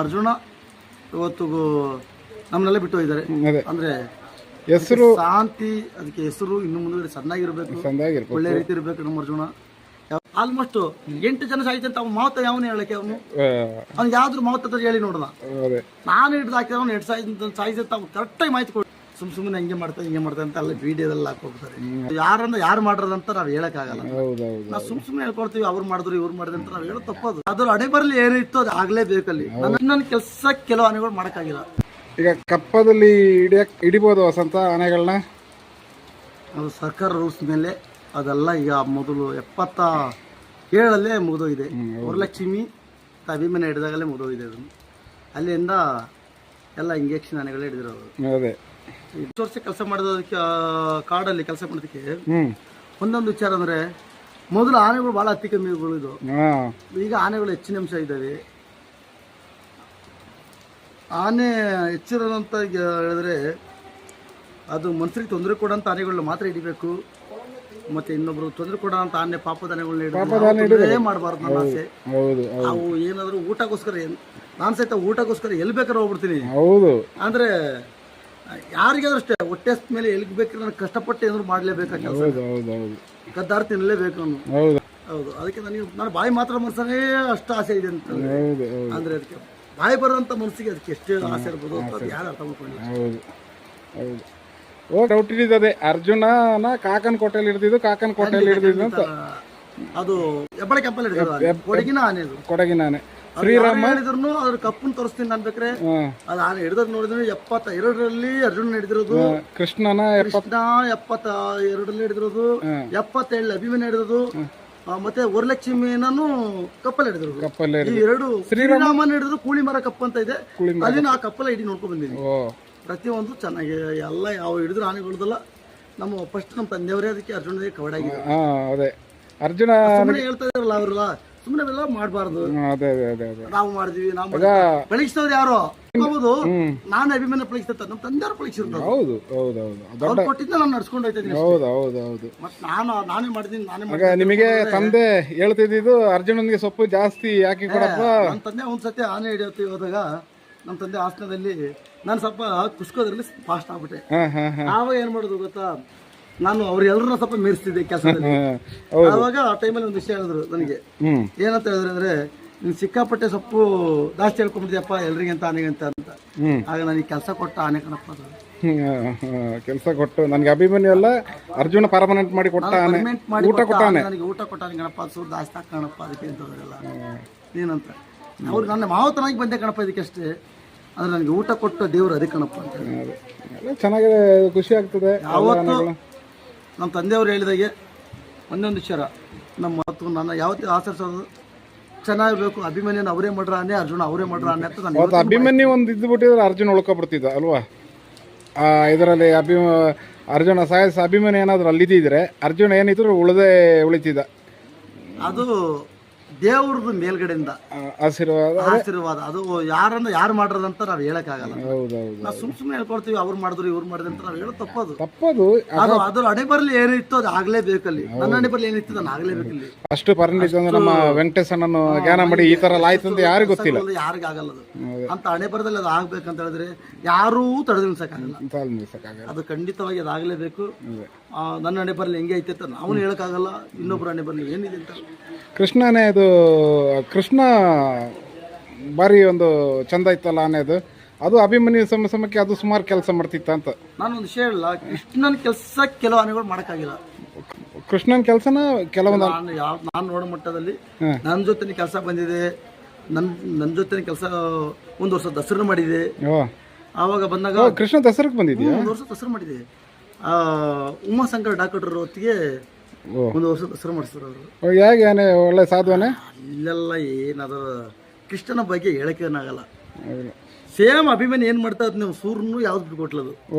ಅರ್ಜುನ ಇವತ್ತು ನಮ್ಮನ್ನೆಲ್ಲ ಬಿಟ್ಟು ಹೋಗಿದ್ದಾರೆ. ಅದೇ ಅಂದ್ರೆ ಹೆಸರು ಶಾಂತಿ, ಅದಕ್ಕೆ ಹೆಸರು ಇನ್ನು ಮುಂದೆ ಚೆನ್ನಾಗಿರ್ಬೇಕು, ಒಳ್ಳೆ ರೀತಿ ಇರ್ಬೇಕು. ನಮ್ಮ ಅರ್ಜುನ ಆಲ್ಮೋಸ್ಟ್ 8 ಜನ ಸಾಯ್ತಂತ ಅವ್ನು ಮಾವತ್ತ ಯಾವನು ಹೇಳಕ್ಕೆ ಅವ್ನು ಯಾವ್ದು ಮಾವತ್ತ ಹೇಳಿ ನೋಡೋಣ. ನಾನು ಹಿಡ್ದು ಹಾಕಿದ್ರೆ ಅವ್ನು 8 ಸಾಯ್ತಂತ ಅವ್ನು ಕರೆಕ್ಟಾಗಿ ಮಾಹಿತಿ ಕೊಡಿ. ಸುಮ್ಮನೆ ಹಿಂಗೆ ಮಾಡ್ತಾರೆ ಅಂತ ಎಲ್ಲ ವಿಡಿಯೋದಲ್ಲಿ ಹಾಕೋಗ್ತಾರೆ. ಯಾರು ಮಾಡ್ರದಂತ ನಾವ್ ಹೇಳಕ್ಕಾಗಲ್ಲ. ನಾವು ಸುಮ್ಮನೆ ಹೇಳ್ಕೊಡ್ತೀವಿ ಅವ್ರು ಮಾಡಿದ್ರು ಇವ್ರು ಮಾಡಿದ್ರು ಅಂತ ನಾವ್ ಹೇಳೋ ತಪ್ಪದು. ಅದ್ರ ಹಣೆ ಬರಲಿ ಏನಿತ್ತು ಅದು ಆಗ್ಲೇಬೇಕಲ್ಲಿ. ನನ್ನ ಕೆಲಸ ಕೆಲವು ಆನೆಗಳು ಮಾಡಕ್ಕಾಗಿಲ್ಲ. ಈಗ ಕಪ್ಪದಲ್ಲಿ ಹಿಡಿಬೋದು ವಸಂತ ಆನೆಗಳನ್ನ. ಅದು ಸರ್ಕಾರ ರೂಲ್ಸ್ ಮೇಲೆ ಅದೆಲ್ಲ ಈಗ ಮೊದಲು 77 ಮುಗಿದೋಗಿದೆ. ವರಲಕ್ಷ್ಮಿ ಅಭಿಮನ್ಯು ಹಿಡಿದಾಗಲೇ ಮುಗಿದೋಗಿದೆ. ಅದನ್ನು ಅಲ್ಲಿಂದ ಎಲ್ಲ ಇಂಜೆಕ್ಷನ್ ಆನೆಗಳೇ ಹಿಡಿದಿರೋದು. ಅದೇ ಇಷ್ಟು ವರ್ಷ ಕೆಲಸ ಮಾಡೋದಕ್ಕೆ ಕಾಡಲ್ಲಿ ಕೆಲಸ ಮಾಡೋದಕ್ಕೆ ಒಂದೊಂದು ವಿಚಾರ ಅಂದ್ರೆ ಮೊದಲು ಆನೆಗಳು ಬಹಳ ಅತಿ ಕಮ್ಮಿಗಳು ಇದು. ಈಗ ಆನೆಗಳು ಹೆಚ್ಚಿನ ಅಂಶ ಇದ್ದಾವೆ. ಆನೆ ಹೆಚ್ಚಿರೋದಂತ ಹೇಳಿದ್ರೆ ಅದು ಮನುಷ್ಯರಿಗೆ ತೊಂದರೆ ಕೊಡೋಂಥ ಆನೆಗಳನ್ನ ಮಾತ್ರ ಹಿಡಿಬೇಕು. ಮತ್ತೆ ಇನ್ನೊಬ್ರು ತೊಂದರೆ ಕೊಡೋಂಥ ಆನೆ ಪಾಪದ ಆನೆಗಳನ್ನ ಮಾಡಬಾರ್ದು. ನನ್ನ ಆಸೆ ಅವು ಏನಾದ್ರು ಊಟಕ್ಕೋಸ್ಕರ, ನಾನು ಸಹಿತ ಊಟಕ್ಕೋಸ್ಕರ ಎಲ್ಲಿ ಬೇಕಾದ್ರೆ ಹೋಗ್ಬಿಡ್ತೀನಿ. ಅಂದ್ರೆ ಯಾರಿಗಾದ್ರೂ ಅಷ್ಟೇ ಹೊಟ್ಟೆ ಮೇಲೆ ಎಲ್ಗಬೇಕು. ನನಗೆ ಕಷ್ಟಪಟ್ಟು ಏನಾದ್ರು ಮಾಡ್ಲೇಬೇಕು. ಕದ್ದಾರ ತಿನ್ನಲೇಬೇಕು ನಾನು. ಹೌದು, ಅದಕ್ಕೆ ನಾನು ಬಾಯಿ ಮಾತ್ರ ಮನಸ್ಸನೇ ಅಷ್ಟು ಆಸೆ ಇದೆ ಅಂತ. ಅಂದ್ರೆ ಅದಕ್ಕೆ ಬಾಯಿ ಬರುವಂತ ಮನಸ್ಸಿಗೆ ಅದಕ್ಕೆ ಎಷ್ಟು ಆಸೆ ಇರ್ಬೋದು ಅಂತ ಯಾರು ಅರ್ಥ ಮಾಡ್ಕೊಂಡಿಲ್ಲ. ಡೌಟ್ ಇದ್ದಿದೆ ಅರ್ಜುನನ ಕಾಕನ ಕೋಟೆಯಲ್ಲಿ ಹಿಡಿದಿದ್ದು, ಕಾಕನ ಕೋಟೆಯಲ್ಲಿ ಹಿಡಿದಿದ್ದು ಅಂತ. ಅದು ಹೆಬ್ಬಳೆ ಕೆಂಪಲ್ಲಿ ಹಿಡಿದಿದ್ದು, ಕೊಡಗಿನ ಆನೆ. ಅದು ಕೊಡಗಿನ ಆನೆ. ಶ್ರೀರಾಮ ಹೇಳಿದ್ರು ಅದ್ರ ಕಪ್ಪನ್ ತೋರಿಸ್ತೀನಿ ಅನ್ಬೇಕ್ರೆ. ಅದು ಆನೆ ಹಿಡಿದ್ ನೋಡಿದ್ರೆ 72ರಲ್ಲಿ ಅರ್ಜುನ ಹಿಡಿದಿರೋದು. ಕೃಷ್ಣನ 72ರಲ್ಲಿ ಹಿಡಿದಿರೋದು. 77 ಅಭಿಮನ್ಯು ಹಿಡಿದಿರೋದು. ಮತ್ತೆ ವರಲಕ್ಷ್ಮಿನೂ ಕಪ್ಪಲ್ಲಿ ಹಿಡಿದಿರೋದು. ಈ ಎರಡು ಶ್ರೀರಾಮನ ಹಿಡಿದ್ರು ಕೂಳಿ ಮರ ಕಪ್ಪ ಅಂತ ಇದೆ. ಅಲ್ಲಿನ ಆ ಕಪ್ಪಲ್ಲ ಹಿಡಿ ನೋಡ್ಕೊಂಡ್ ಬಂದಿದ್ದೀನಿ. ಪ್ರತಿಯೊಂದು ಚೆನ್ನಾಗಿ ಎಲ್ಲ ಯಾವ ಹಿಡಿದ್ರು ಆನೆಗಳದಲ್ಲ. ನಮ್ಮ ಫಸ್ಟ್ ನಮ್ಮ ತಂದೆಯವರೇ ಅದಕ್ಕೆ ಅರ್ಜುನದೇ ಕವಡಾಗಿದೆ. ಅದೇ ಅರ್ಜುನ ಹೇಳ್ತಾ ಇದಾರಲ್ಲ ಅವರೆಲ್ಲ ಸುಮ್ಮನೆ ಅವೆಲ್ಲ ಮಾಡಬಾರ್ದು. ನಾವು ಮಾಡಿದ್ವಿ, ನಾವು ಪರೀಕ್ಷಿಸೋದು ಯಾರು ಹೌದು. ನಾನು ಅಭಿಮನ್ಯು ಪರೀಕ್ಷಿತ ನಮ್ಮ ತಂದೆಯವರು ಪರೀಕ್ಷಿಸಿರ್ತಾರೆ. ಅವ್ರು ಕೊಟ್ಟಿದ್ದ ನಾನು ನಡ್ಸ್ಕೊಂಡು ಹೋಗ್ತಿದ್ದೀನಿ. ಮತ್ತೆ ನಾನೇ ಮಾಡಿದ್ದೀನಿ. ನಿಮಗೆ ತಂದೆ ಹೇಳ್ತಿದ್ದು ಅರ್ಜುನನಿಗೆ ಸೊಪ್ಪು ಜಾಸ್ತಿ ಹಾಕಿ ಕೊಡಪ್ಪ. ನನ್ನ ತಂದೆ ಒಂದ್ಸತಿ ಆನೆ ಹಿಡಿಯುತ್ತೆ ಹೋದಾಗ ನಮ್ಮ ತಂದೆ ಆಸನದಲ್ಲಿ ನಾನು ಸ್ವಲ್ಪ ಕುಸ್ಕೋದ್ರಲ್ಲಿ ಫಾಸ್ಟ್ ಆಗ್ಬಿಟ್ಟೆ. ಆವಾಗ ಏನ್ ಮಾಡೋದು ಗೊತ್ತಾ, ನಾನು ಅವ್ರೆಲ್ಲರನ್ನ ಸ್ವಲ್ಪ ಮೀರಿಸ್ತಿದ್ದೆ ಕೆಲಸದಲ್ಲಿ. ಆವಾಗ ಆ ಟೈಮಲ್ಲಿ ಒಂದು ವಿಷಯ ಹೇಳಿದ್ರು ನನಗೆ. ಏನಂತ ಹೇಳಿದ್ರು ಅಂದ್ರೆ, ನೀನು ಸಿಕ್ಕಾಪಟ್ಟೆ ಸೊಪ್ಪು ಜಾಸ್ತಿ ಹೇಳ್ಕೊಂಡ್ಬಿಟ್ಟಿದ್ಯಪ್ಪ ಎಲ್ರಿಗೆ ಅಂತ ಆನೆಗಂತ ಅಂತ. ಆಗ ನನಗೆ ಕೆಲಸ ಕೊಟ್ಟ ಆನೆ ಕಣಪ್ಪ. ಕೆಲಸ ಕೊಟ್ಟು ನನಗೆ ಅಭಿಮನ್ಯು ಎಲ್ಲ ಅರ್ಜುನ ಪರ್ಮನೆಂಟ್ ಮಾಡಿ ಕೊಟ್ಟ ಆನೆ. ಊಟ ಕೊಟ್ಟಾನೆ ನನಗೆ, ಊಟ ಕೊಟ್ಟಾನೆ ಕಣಪ್ಪ. ಸೂರು ಜಾಸ್ತಿ ಹಾಕಣಪ್ಪ ಅದಕ್ಕೆ ಅಂತಂದ್ರೆಲ್ಲ ಏನಂತ ಅವ್ರು ನನ್ನ ಮಾವತನಾಗಿ ಬಂದೆ ಕಣಪ್ಪ ಇದಕ್ಕಷ್ಟೇ. ಅಂದ್ರೆ ನನಗೆ ಊಟ ಕೊಟ್ಟ ದೇವ್ರು ಅದೇ ಕಣಪ್ಪ ಅಂತ ಹೇಳಿ ಚೆನ್ನಾಗಿದೆ, ಖುಷಿ ಆಗ್ತದೆ. ಯಾವತ್ತು ನಮ್ಮ ತಂದೆಯವರು ಹೇಳಿದಾಗೆ ಒಂದೊಂದು ವಿಚಾರ ನಮ್ಮ ಮಾತು ನನ್ನ ಯಾವತ್ತೂ ಆಚರಿಸೋದು ಚೆನ್ನಾಗಿರ್ಬೇಕು. ಅಭಿಮನ್ಯನ ಅವರೇ ಮಾಡ್ರ ಆನೆ, ಅರ್ಜುನ ಅವರೇ ಮಾಡ್ರ ಆನೆ ಅಂತ ನಾನು. ಅಭಿಮನ್ಯು ಒಂದು ಇದ್ದು ಬಿಟ್ಟಿದ್ರೆ ಅರ್ಜುನ ಉಳ್ಕೊಬಿಡ್ತಿದ್ದ ಅಲ್ವಾ? ಇದರಲ್ಲಿ ಅರ್ಜುನ ಸಾಯಸ ಅಭಿಮನ್ಯು ಏನಾದ್ರು ಅಲ್ಲಿದ್ದಿದ್ರೆ ಅರ್ಜುನ ಏನಿದ್ರು ಉಳಿತಿದ್ದ. ಅದು ದೇವ್ರದ್ದು ಮೇಲ್ಗಡೆಯಿಂದ ಆಶೀರ್ವಾದ. ಅದು ಯಾರು ಮಾಡ್ರದಂತ ನಾವ್ ಹೇಳಕ್ಕಾಗಲ್ಲ. ನಾವು ಸುಮ್ಮನೆ ಹೇಳ್ಕೊಡ್ತೀವಿ ಅವ್ರು ಮಾಡಿದ್ರು ಇವ್ರು ಮಾಡಿದ್ರು ಅಂತ ನಾವ್ ಹೇಳೋ ತಪ್ಪದು. ಅದು ಅದ್ರ ಹಣೆ ಬರಲಿ ಏನಿತ್ತು ಅದು ಆಗ್ಲೇಬೇಕಲ್ಲಿ. ನನ್ನ ಹಣೆ ಬರಲಿ ಏನಿತ್ತು ನಾನು ಆಗ್ಲೇಬೇಕಲ್ಲಿ. ಅಷ್ಟು ಪರಿಣಿತ ನಮ್ಮ ವೆಂಕಟೇಶನನ್ನು ಜ್ಞಾನ ಮಾಡಿ ಈ ತರ ಆಯ್ತು ಅಂತ ಯಾರಿಗೂ ಗೊತ್ತಿಲ್ಲ. ಯಾರಿಗಾಗಲ್ಲ ಅದು ಅಂತ ಹಣೆ ಬರದಲ್ಲಿ ಅದು ಆಗ್ಬೇಕಂತ ಹೇಳಿದ್ರೆ ಯಾರೂ ತಡೆದು ನಿಲ್ಸಕ್ಕಾಗಲ್ಲ. ಅದು ಖಂಡಿತವಾಗಿ ಅದು ಆಗ್ಲೇಬೇಕು. ನನ್ನ ಹಣೆ ಬರಲಿ ಹೆಂಗೆ ಐತೆ ಅಂತ ನಾವು ಹೇಳಕ್ಕಾಗಲ್ಲ. ಇನ್ನೊಬ್ರು ಹಣೆ ಬರಲಿ ಏನಿದೆ ಅಂತ. ಕೃಷ್ಣನೇ ಅದು ಕೃಷ್ಣ ಬಾರಿ ಒಂದು ಚಂದ ಇತ್ತಲ್ಲ ಆನೆ ಅದು. ಅದು ಅಭಿಮನ್ಯು ಸಮಕ್ಕೆ ಅದು ಸುಮಾರು ಕೆಲಸ ಮಾಡ್ತಿತ್ತ ಅಂತ. ನಾನೊಂದು ವಿಷಯ ಹೇಳಲ್ಲ, ಕೃಷ್ಣನ ಕೆಲಸ ಕೆಲವು ಆನೆಗಳು ಮಾಡಕ್ಕಾಗಿಲ್ಲ. ಕೃಷ್ಣನ ಕೆಲಸನ ಕೆಲವೊಂದು ನಾನು ನೋಡೋ ಮಟ್ಟದಲ್ಲಿ ನನ್ನ ಜೊತೆ ಕೆಲಸ ಬಂದಿದೆ. ನನ್ನ ಜೊತೆ ಕೆಲಸ ಒಂದು ವರ್ಷ ದಸರಾ ಮಾಡಿದೆ. ಆವಾಗ ಬಂದಾಗ ಕೃಷ್ಣ ದಸರಾಕ್ಕೆ ಬಂದಿದ್ಯಾ? ಒಂದು ವರ್ಷ ದಸರಾ ಮಾಡಿದೆ. ಉಮಾಶಂಕರ್ ಡಾಕ್ಟರ್ ಹೊತ್ತಿಗೆ ಒಂದು ವರ್ಷ ದಸರಾ ಮಾಡಿಸ್ತಾರೆ ಅವರು. ಹೇಗೆ ಆನೆ ಒಳ್ಳೆ ಸಾಧುವನೆ ಇಲ್ಲೆಲ್ಲ ಏನಾದ್ರು ಕೃಷ್ಣನ ಬಗ್ಗೆ ಹೇಳಕ್ಕೇನಾಗಲ್ಲ. ಸೇಮ್ ಅಭಿಮನ್ಯು ಏನ್ ಮಾಡ್ತಾ ಇದ್ ನೀವು ಸೂರ್ಯನು ಯಾವ್ದು ಬಿಟ್ಕೊಟ್ಲದು.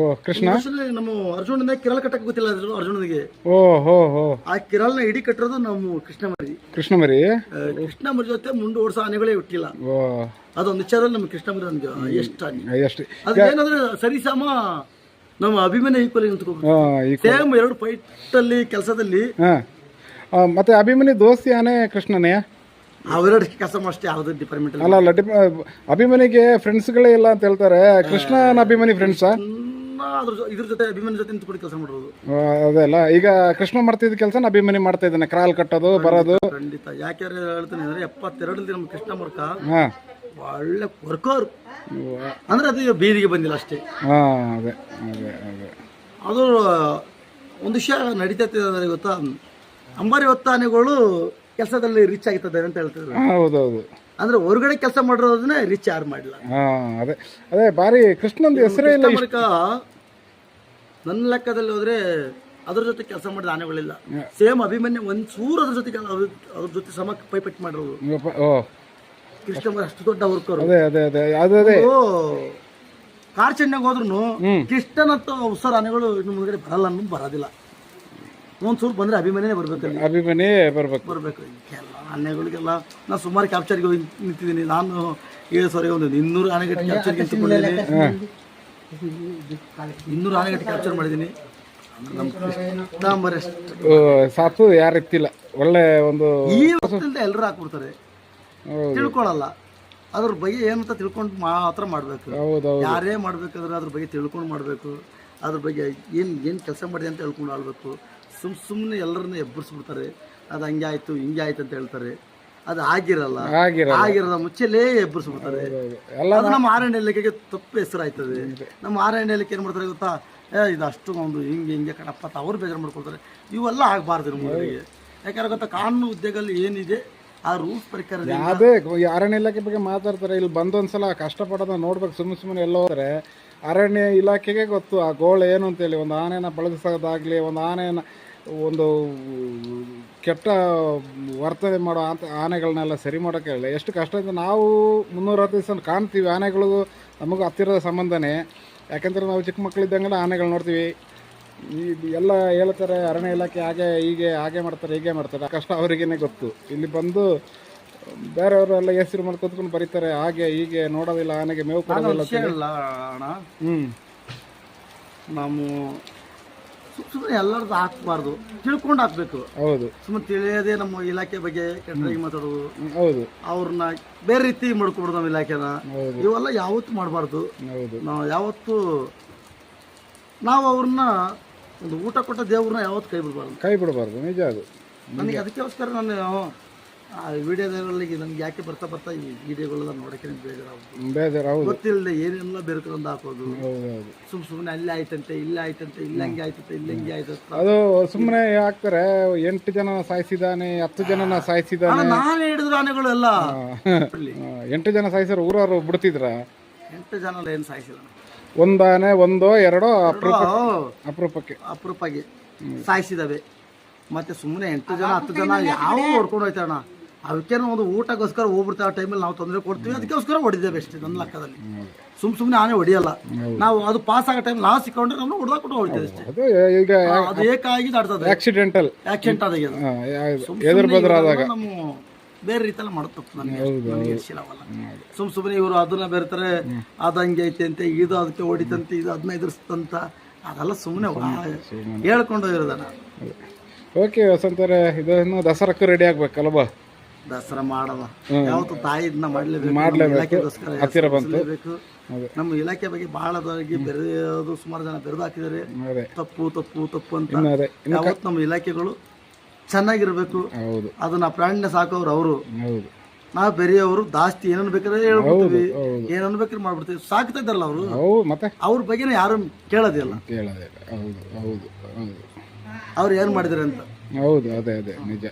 ಕೃಷ್ಣ ನಮ್ಮ ಅರ್ಜುನನ ಕಿರಲ್ ಕಟ್ಟಕ್ ಗೊತ್ತಿಲ್ಲ ಅರ್ಜುನನಿಗೆ. ಆ ಕಿರಲ್ನ ಇಡೀ ಕಟ್ಟಿರೋದು ನಮ್ಮ ಕೃಷ್ಣಮರಿ ಜೊತೆ ಮುಂದೆ ಓಡಿಸೋ ಆನೆಗಳೇ ಹುಟ್ಟಿಲ್ಲ. ಅದೊಂದು ವಿಚಾರದಲ್ಲಿ ನಮ್ಮ ಕೃಷ್ಣಮರಿ ನನ್ಗೆ ಎಷ್ಟು ಅದೇನಂದ್ರೆ ಸರಿಸಮ ನಮ್ಮ ಅಭಿಮನ್ಯು ಈಕ್ವಲ್ ಸೇಮ್ 2 ಫೈಟ್ ಅಲ್ಲಿ ಕೆಲಸದಲ್ಲಿ. ಮತ್ತೆ ಅಭಿಮನ್ಯು ದೋಸ್ತಿ ಆನೆ ಕೃಷ್ಣನೇ ಅವೆರಡು ಕೆಲಸ ಅಷ್ಟೇ ಯಾವುದೇ ಡಿಪಾರ್ಟ್ಮೆಂಟ್ ಅಲ್ಲ ಅಲ್ಲ ಅಭಿಮನ್ಯಿಗೆ ಫ್ರೆಂಡ್ಸ್ಗಳೇ ಇಲ್ಲ ಅಂತ ಹೇಳ್ತಾರೆ. ಕೃಷ್ಣನ ಅಭಿಮನ್ಯು ಫ್ರೆಂಡ್ಸಾ? ಇದ್ರ ಜೊತೆ ಅಭಿಮನ್ಯು ಜೊತೆ ನಿಂತ್ಕೊಂಡು ಕೆಲಸ ಮಾಡೋದು. ಅದೇ ಅಲ್ಲ, ಈಗ ಕೃಷ್ಣ ಮಾಡ್ತಿದ್ದ ಕೆಲಸ ಅಭಿಮನ್ಯು ಮಾಡ್ತಾ ಇದ್ದಾನೆ, ಕ್ರಾಲ್ ಕಟ್ಟೋದು ಬರೋದು. ಖಂಡಿತ. ಯಾಕೆ ಹೇಳ್ತೀನಿ ಅಂದ್ರೆ 72 ನಮ್ಮ ಕೃಷ್ಣ ಮರ್ಕ ಹಾ ಒಳ್ಳೆ ವರ್ಕರ್ ಅಂದ್ರೆ ಅದು ಬೀದಿಗೆ ಬಂದಿಲ್ಲ ಅಷ್ಟೇ. ಹಾ ಅದೇ ಅದೇ ಅದೇ ಅದು ಒಂದು ವಿಷಯ ನಡೀತೈತೆ ಅಂದ್ರೆ ಗೊತ್ತಾ, ಅಂಬಾರಿ ಹೊತ್ತಾನೆಗಳು ಕೆಲಸದಲ್ಲಿ ರಿಚ್ ಆಗ್ತದೆ ಅಂತ ಹೇಳ್ತಿದ್ರು. ಹೌದೌದು. ಅಂದ್ರೆ ಹೊರಗಡೆ ಕೆಲಸ ಮಾಡಿರೋದನ್ನೇ ರಿಚ್ ಯಾರು ಮಾಡಿಲ್ಲ. ಹಾ ಅದೇ ಅದೇ ಬಾರಿ ಕೃಷ್ಣಂದು ಹೆಸರೇ ಇಲ್ಲ. ನನ್ನ ಲೆಕ್ಕದಲ್ಲಿ ಹೋದ್ರೆ ಅದ್ರ ಜೊತೆ ಕೆಲಸ ಮಾಡಿದ ಆನೆಗಳಿಲ್ಲ. ಸೇಮ್ ಅಭಿಮನ್ಯು ಒಂದ್ ಚೂರು ಅದ್ರ ಜೊತೆ ಅದ್ರ ಜೊತೆ ಸಮ ಪೈಪಟ್ಟಿ ಮಾಡಿರೋದು. ಕೃಷ್ಣ ಅಷ್ಟು ದೊಡ್ಡ ವರ್ಕರ್. ಅದೇ ಅದೇ ಅದೇ ಅದೇ ಕಾರ್ ಚೆಂಡಾಗ ಹೋದ್ರು ಕೃಷ್ಣನಂತ ಉತ್ಸರ ಆನೆಗಳು ಇನ್ನು ಮುಂದೆ ಬರಲ್ಲ ಅನ್ನೋದು ಬರೋದಿಲ್ಲ. ಒಂದ್ಸೂರು ಬಂದ್ರೆ ಅಭಿಮನ್ಯೇ ಬರ್ಬೇಕಲ್ಲಿ. ಅಭಿಮನ್ಯೇ ಬರ್ಬೇಕು. ಎಲ್ಲ ಆನೆಗಳಿಗೆಲ್ಲ ನಾನು ಸುಮಾರು ಕ್ಯಾಪ್ಚರ್ಗೆ ಹೋಗಿ ನಿಂತಿದ್ದೀನಿ. ನಾನು 7 ಸಾವಿರ ಒಂದು 200 ಆನೆಗಟ್ಟು ಕ್ಯಾಪ್ಚರ್ಗೆ ನಿಂತ್ಕೊಂಡಿದ್ದೀನಿ. 200 ಆನೆಗಟ್ಟು ಕ್ಯಾಪ್ಚರ್ ಮಾಡಿದ್ದೀನಿ. ಸಾತು ಯಾರು ಎತ್ತಿಲ್ಲ. ಒಳ್ಳೆ ಒಂದು ಈ ಹೊತ್ತಿಂದ ಎಲ್ಲರೂ ಹಾಕ್ಬಿಡ್ತಾರೆ, ತಿಳ್ಕೊಳಲ್ಲ. ಅದ್ರ ಬಗ್ಗೆ ಏನಂತ ತಿಳ್ಕೊಂಡು ಮಾತ್ರ ಮಾಡ್ಬೇಕು. ಯಾರೇ ಮಾಡ್ಬೇಕಾದ್ರೆ ಅದ್ರ ಬಗ್ಗೆ ತಿಳ್ಕೊಂಡು ಮಾಡ್ಬೇಕು. ಅದ್ರ ಬಗ್ಗೆ ಏನ್ ಕೆಲಸ ಮಾಡಿದೆ ಅಂತ ಹೇಳ್ಕೊಂಡು ಆಳ್ಬೇಕು. ಸುಮ್ಮನೆ ಎಲ್ಲರನ್ನ ಎಬ್ಬರಿಸ್ಬಿಡ್ತಾರೆ. ಅದು ಹಂಗೆ ಆಯ್ತು ಹಿಂಗೆ ಆಯ್ತು ಅಂತ ಹೇಳ್ತಾರೆ. ಅದು ಆಗಿರಲ್ಲ ಮುಚ್ಚಲೇ ಎಬ್ಬರಿಸ್ಬಿಡ್ತಾರೆ. ಅದು ನಮ್ಮ ಆರಣ್ಯ ಇಲಾಖೆಗೆ ತಪ್ಪು ಹೆಸರು ಆಯ್ತದೆ. ನಮ್ಮ ಆರಣ್ಯ ಇಲಾಖೆ ಏನ್ ಮಾಡ್ತಾರೆ ಗೊತ್ತಾ, ಇದು ಅಷ್ಟು ಒಂದು ಹಿಂಗೆ ಕಣಪ್ಪ ಅಂತ ಅವ್ರು ಬೇಜಾರು ಮಾಡ್ಕೊಳ್ತಾರೆ. ಇವೆಲ್ಲ ಆಗಬಾರ್ದು ನಮ್ಮವರಿಗೆ. ಯಾಕಂದ್ರೆ ಗೊತ್ತಾ, ಕಾನೂನು ಉದ್ಯೋಗದಲ್ಲಿ ಏನಿದೆ ಆ ರೂಲ್ಸ್ ಪ್ರಕಾರ ಅದೇ ಅರಣ್ಯ ಇಲಾಖೆ ಬಗ್ಗೆ ಮಾತಾಡ್ತಾರೆ. ಇಲ್ಲಿ ಬಂದೊಂದ್ಸಲ ಕಷ್ಟಪಡೋದ ನೋಡ್ಬೇಕು. ಸುಮ್ಮನೆ ಎಲ್ಲೋ ಹೋದ್ರೆ ಅರಣ್ಯ ಇಲಾಖೆಗೆ ಗೊತ್ತು ಆ ಗೋಳು ಏನು ಅಂತೇಳಿ. ಒಂದು ಆನೆನ ಬಳಸೋದಾಗ್ಲಿ, ಒಂದು ಆನೆನ ಒಂದು ಕೆಟ್ಟ ವರ್ತನೆ ಮಾಡೋ ಆನೆಗಳನ್ನೆಲ್ಲ ಸರಿ ಮಾಡೋಕ್ಕೆ ಹೇಳಿ ಎಷ್ಟು ಕಷ್ಟ ಅಂತ. ನಾವು 360 ದಿವಸ ಕಾಣ್ತೀವಿ ಆನೆಗಳು, ನಮಗೂ ಹತ್ತಿರದ ಸಂಬಂಧನೇ. ಯಾಕೆಂದರೆ ನಾವು ಚಿಕ್ಕ ಮಕ್ಕಳಿದ್ದಂಗೆಲ್ಲ ಆನೆಗಳು ನೋಡ್ತೀವಿ. ಎಲ್ಲ ಹೇಳ್ತಾರೆ ಅರಣ್ಯ ಇಲಾಖೆ ಹಾಗೆ ಮಾಡ್ತಾರೆ ಹೀಗೆ ಮಾಡ್ತಾರೆ. ಕಷ್ಟ ಅವರಿಗೇನೆ ಗೊತ್ತು. ಇಲ್ಲಿ ಬಂದು ಬೇರೆಯವರೆಲ್ಲ ಹೆಸರು ಮಾಡಿ ಕೂತ್ಕೊಂಡು ಬರೀತಾರೆ ಹಾಗೆ ಹೀಗೆ, ನೋಡೋದಿಲ್ಲ ಆನೆಗೆ ಮೇವು ಕೊಡೋದಿಲ್ಲ. ನಾವು ಸುಮ್ಮನೆ ಎಲ್ಲರದ್ದು ಹಾಕ್ಬಾರ್ದು, ತಿಳ್ಕೊಂಡು ಹಾಕ್ಬೇಕು. ಹೌದು. ಸುಮ್ಮನೆ ತಿಳಿಯದೆ ನಮ್ಮ ಇಲಾಖೆ ಬಗ್ಗೆ ಕೆಟ್ಟದಾಗಿ ಮಾತಾಡೋದು. ಹೌದು. ಅವ್ರನ್ನ ಬೇರೆ ರೀತಿ ಮಾಡ್ಕೊಬಿಡೋದು ನಮ್ಮ ಇಲಾಖೆನ. ಇವೆಲ್ಲ ಯಾವತ್ತೂ ಮಾಡಬಾರ್ದು. ನಾವು ಯಾವತ್ತು ಅವ್ರನ್ನ ಒಂದು ಊಟ ಕೊಟ್ಟ ದೇವ್ರನ್ನ ಯಾವತ್ತು ಕೈ ಬಿಡಬಾರ್ದು. ನಿಜ ಅದು. ನನಗೆ ಅದಕ್ಕೋಸ್ಕರ ನಾನು ಆ ವಿಡಿಯೋದಲ್ಲಿ ನನ್ಗೆ ಯಾಕೆ ಬರ್ತಾ ಈ ವಿಡಿಯೋಗಳೆಲ್ಲ ನೋಡಕ್ಕೆ ಬೇಜಾರಾಗುತ್ತೆ. ಗೊತ್ತಿಲ್ಲದೆ ಏನೆಲ್ಲ ಬೇರೆ ಹಾಕೋದು. ಸುಮ್ಮನೆ ಅಲ್ಲಿ ಆಯ್ತಂತೆ, ಇಲ್ಲಿ ಆಯ್ತಂತೆ, ಇಲ್ಲಿ ಹಂಗೆ ಆಯ್ತಂತೆ, ಇಲ್ಲಿ ಹಂಗೆ ಆಯ್ತಂತೆ. ಅದು ಸುಮ್ಮನೆ ಹಾಕ್ತಾರೆ. 8 ಜನ ಸಾಯಿಸಿದಾನೆ, 10 ಜನ ಸಾಯಿಸಿದಾನೆ. ನಾನು ಹಿಡಿದ್ರು ಆನೆಗಳು ಎಲ್ಲ 8 ಜನ ಸಾಯಿಸಿದ್ರು. ಊರವರು ಬಿಡ್ತಿದ್ರ? 8 ಜನ ಏನು ಸಾಯಿಸಿದ? ಒಂದಾನೆ, ಒಂದೋ ಎರಡೋ ಅಪರೂಪಕ್ಕೆ ಸಾಯಿಸಿದವೆ. ಮತ್ತೆ ಸುಮ್ಮನೆ 8 ಜನ 10 ಜನ ಯಾವ ಹೊಡ್ಕೊಂಡು ಹೋಯ್ತಾಣ. ಅವಕ್ಕೇನೋ ಒಂದು ಊಟಕ್ಕೋಸ್ಕರ ಹೋಗ್ಬಿಡ್ತೇವೆ. ಆ ಟೈಮಲ್ಲಿ ನಾವು ತೊಂದರೆ ಕೊಡ್ತೀವಿ, ಅದಕ್ಕೋಸ್ಕರ ಹೊಡಿದೇವೆ ಅಷ್ಟೇ. ನನ್ನ ಲೆಕ್ಕದಲ್ಲಿ ಸುಮ್ಮನೆ ಆನೆ ಹೊಡಿಯಲ್ಲ ನಾವು. ಅದು ಪಾಸ್ ಆಗೋ ಟೈಮ್ ನಾವು ಸಿಕ್ಕೊಂಡ್ರೆ ನಮ್ಮ ಹೊಡೆದಾಕೊಂಡು ಹೊಡಿತೇವೆ ಅಷ್ಟೇ. ಅದು ಏಕಾಗಿ ಆಡ್ತದೆ. ಆಕ್ಸಿಡೆಂಟ್ ಆದಾಗ ನಮ್ಮ ಬೇರೆ ರೀತಿಯೆಲ್ಲ ಮಾಡುತ್ತೆ. ನನಗೆ ಇರ್ಸಿಲ್ಲವಲ್ಲ. ಸುಮ್ಮನೆ ಇವರು ಅದನ್ನ ಬೇರ್ತಾರೆ. ಅದು ಹಂಗೆ ಐತೆ ಅಂತೆ, ಇದು ಅದಕ್ಕೆ ಹೊಡಿತಂತೆ, ಇದು ಅದನ್ನ ಎದುರಿಸ್ತಂತ. ಅದೆಲ್ಲ ಸುಮ್ಮನೆ ಹೇಳ್ಕೊಂಡು ಇರೋದನ್ನ. ಓಕೆ ವಸಂತರೇ, ಇದನ್ನು ದಸರಾಕ್ಕೂ ರೆಡಿ ಆಗ್ಬೇಕಲ್ವಾ? ದಸರಾ ಮಾಡವ ಯಾವತ್ತು ತಾಯಿ ಇದನ್ನ ಮಾಡ್ಲೇಬೇಕು. ಹತ್ತಿರ ಬಂತು. ನಮ್ಮ ಇಲಾಖೆ ಬಗ್ಗೆ ಬಹಳದಾಗಿ ಬೆರೆಯೋದು ಸುಮಾರು ಜನ ಬೆರೆದು ಹಾಕಿದ್ದಾರೆ. ತಪ್ಪು ಅಂತ. ಯಾವತ್ತು ನಮ್ಮ ಇಲಾಖೆಗಳು ಚೆನ್ನಾಗಿರ್ಬೇಕು. ಅದನ್ನ ಪ್ರಾಣಿನ ಸಾಕೋರು ಅವರು, ನಾವು ಬೆರೆಯೋರು ಜಾಸ್ತಿ ಏನನ್ ಬೇಕಾದ್ರೆ ಹೇಳ್ಬಿಡ್ತೀವಿ, ಏನನ್ ಬೇಕಾದ್ರೆ ಮಾಡ್ಬಿಡ್ತೀವಿ. ಸಾಕ್ತಾ ಇದ್ದಾರಲ್ಲ ಅವರು, ಅವ್ರ ಬಗ್ಗೆ ಯಾರು ಕೇಳೋದಿಲ್ಲ. ಅವ್ರು ಏನ್ ಮಾಡಿದಾರೆ ಅಂತ. ಹೌದು, ಅದೇ ನಿಜ.